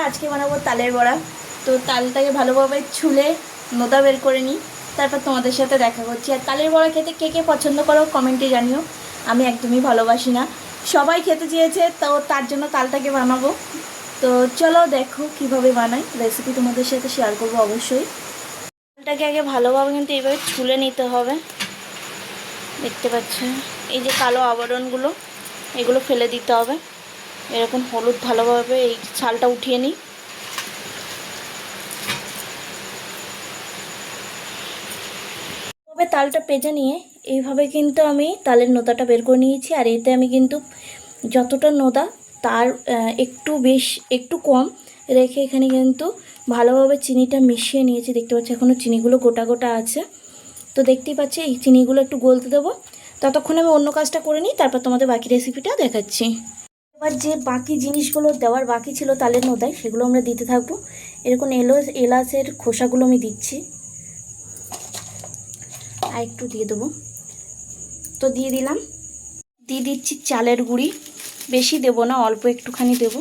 আজকে বানাবো তালের বড়া। তো তালটাকে ভালোভাবে ছুলে নোদা বের করে নিই, তারপর তোমাদের সাথে দেখা করছি। আর তালের বড়া খেতে কে কে পছন্দ করো কমেন্টে জানিও। আমি একদমই ভালোবাসি না, সবাই খেতে চেয়েছে তো তার জন্য তালটাকে বানাবো। তো চলো দেখো কিভাবে বানাই, রেসিপি তোমাদের সাথে শেয়ার করবো অবশ্যই। তালটাকে আগে ভালোভাবে কিন্তু এইভাবে ছুলে নিতে হবে। দেখতে পাচ্ছেন এই যে কালো আবরণগুলো, এগুলো ফেলে দিতে হবে। এরকম হলুদ ভালোভাবে এই ছালটা উঠিয়ে নিই। তবে তালটা পেঁচে নিয়ে এইভাবে কিন্তু আমি তালের নোদাটা বের করে নিয়েছি। আর এতে আমি কিন্তু যতটা নোদা তার একটু কম রেখে এখানে কিন্তু ভালোভাবে চিনিটা মিশিয়ে নিয়েছি। দেখতে পাচ্ছি এখনও চিনিগুলো গোটা গোটা আছে। তো দেখতেই পাচ্ছি এই চিনিগুলো একটু গলতে দেবো। ততক্ষণে আমি অন্য কাজটা করে নিই, তারপর তোমাদের বাকি রেসিপিটা দেখাচ্ছি। এবার যে বাকি জিনিসগুলো দেওয়ার বাকি ছিল তালের নোদায়, সেগুলো আমরা দিতে থাকবো। এরকম এলাচের খোসাগুলো আমি দিচ্ছি, আর একটু দিয়ে দেবো। তো দিয়ে দিলাম। দিয়ে দিচ্ছি চালের গুঁড়ি, বেশি দেবো না, অল্প একটুখানি দেবো,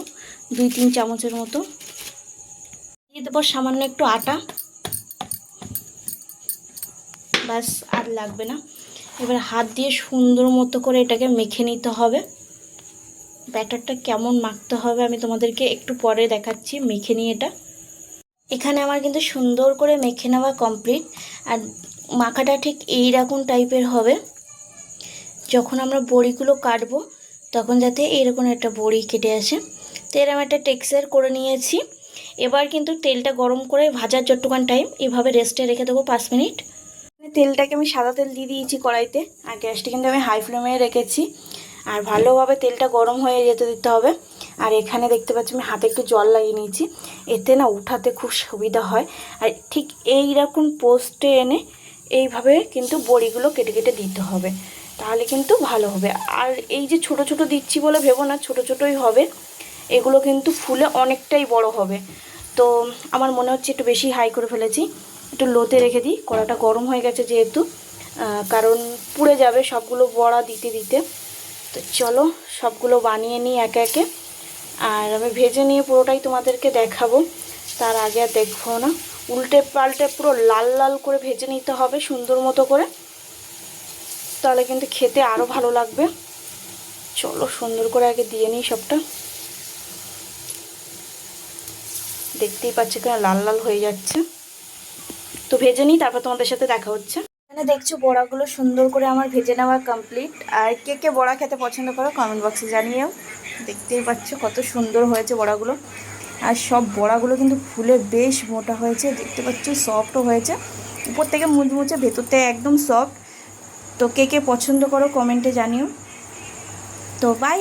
2-3 চামচের মতো। দিয়ে দেবো সামান্য একটু আটা, ব্যাস আর লাগবে না। এবার হাত দিয়ে সুন্দর মতো করে এটাকে মেখে নিতে হবে। ব্যাটারটা কেমন মাখতে হবে আমি তোমাদেরকে একটু পরে দেখাচ্ছি মেখে নিয়ে। এখানে আমার কিন্তু সুন্দর করে মেখে নেওয়া কমপ্লিট। আর মাখাটা ঠিক এইরকম টাইপের হবে। যখন আমরা বড়িগুলো কাটবো তখন যাতে এরকম একটা বড়ি কেটে আসে। তো এরকম একটা টেক্সচার করে নিয়েছি। এবার কিন্তু তেলটা গরম করে ভাজার যতটুকুন টাইম এভাবে রেস্টে রেখে দেবো 5 মিনিট। তেলটাকে আমি সাদা তেল দিয়ে দিয়েছি কড়াইতে, আর গ্যাসটা কিন্তু আমি হাই ফ্লেমে রেখেছি। আর ভালোভাবে তেলটা গরম হয়ে যেতে দিতে হবে। আর এখানে দেখতে পাচ্ছি আমি হাতে একটু জল লাগিয়ে নিয়েছি, এতে না উঠাতে খুব সুবিধা হয়। আর ঠিক এইরকম পোস্টে এনে এইভাবে কিন্তু বড়িগুলো কেটে কেটে দিতে হবে, তাহলে কিন্তু ভালো হবে। আর এই যে ছোট ছোট দিচ্ছি বলে ভেবো না, ছোট ছোটই হবে। এগুলো কিন্তু ফুলে অনেকটাই বড় হবে। তো আমার মনে হচ্ছে একটু বেশি হাই করে ফেলেছি, একটু লোতে রেখে দিই। কড়াটা গরম হয়ে গেছে যেহেতু, কারণ পুড়ে যাবে সবগুলো বড়া দিতে দিতে। তো চলো সবগুলো বানিয়ে নিই একে একে। আর আমি ভেজে নিয়ে পুরোটাই তোমাদেরকে দেখাবো, তার আগে আর দেখবো না। উল্টে পাল্টে পুরো লাল লাল করে ভেজে নিতে হবে সুন্দর মতো করে, তাহলে কিন্তু খেতে আরও ভালো লাগবে। চলো সুন্দর করে আগে দিয়ে নিই সবটা। দেখতেই পাচ্ছি কেন লাল লাল হয়ে যাচ্ছে। তো ভেজে নিই, তারপর তোমাদের সাথে দেখা হচ্ছে। এখানে দেখছো বড়াগুলো সুন্দর করে আমার ভেজে নেওয়া কমপ্লিট। আর কে কে বড়া খেতে পছন্দ করো কমেন্ট বক্সে জানিও। দেখতেই পাচ্ছ কত সুন্দর হয়েছে বড়াগুলো। আর সব বড়াগুলো কিন্তু ফুলে বেশ মোটা হয়েছে, দেখতে পাচ্ছ সফটও হয়েছে, উপর থেকে মুচমুচে, ভেতর থেকে একদম সফট। তো কে কে পছন্দ করো কমেন্টে জানিও। তো বাই।